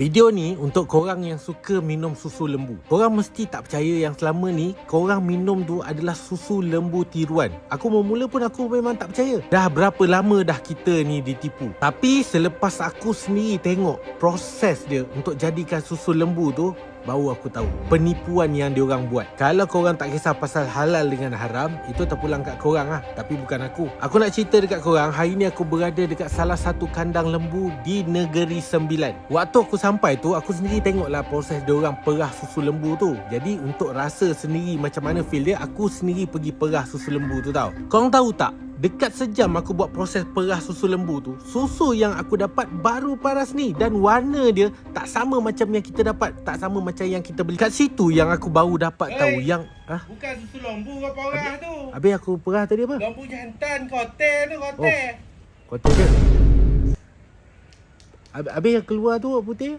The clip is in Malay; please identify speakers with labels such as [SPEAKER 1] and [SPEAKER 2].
[SPEAKER 1] Video ni untuk korang yang suka minum susu lembu. Korang mesti tak percaya yang selama ni korang minum tu adalah susu lembu tiruan. Aku mula pun aku memang tak percaya. Dah berapa lama dah kita ni ditipu. Tapi selepas aku sendiri tengok proses dia untuk jadikan susu lembu tu, baru aku tahu penipuan yang diorang buat. Kalau korang tak kisah pasal halal dengan haram, itu terpulang kat korang lah, tapi bukan aku. Aku nak cerita dekat korang, hari ni aku berada dekat salah satu kandang lembu di Negeri Sembilan. Waktu aku sampai tu, aku sendiri tengoklah proses diorang perah susu lembu tu. Jadi untuk rasa sendiri macam mana feel dia, aku sendiri pergi perah susu lembu tu tau. Korang tahu tak? Dekat sejam aku buat proses perah susu lembu tu, susu yang aku dapat baru paras ni. Dan warna dia tak sama macam yang kita dapat, tak sama macam yang kita beli. Kat situ yang aku baru dapat tahu yang
[SPEAKER 2] bukan susu lembu kau perah tu.
[SPEAKER 1] Habis aku perah tadi apa?
[SPEAKER 2] Lembu jantan, kotel tu, kotel.
[SPEAKER 1] Kotak dia. Habis yang keluar tu putih.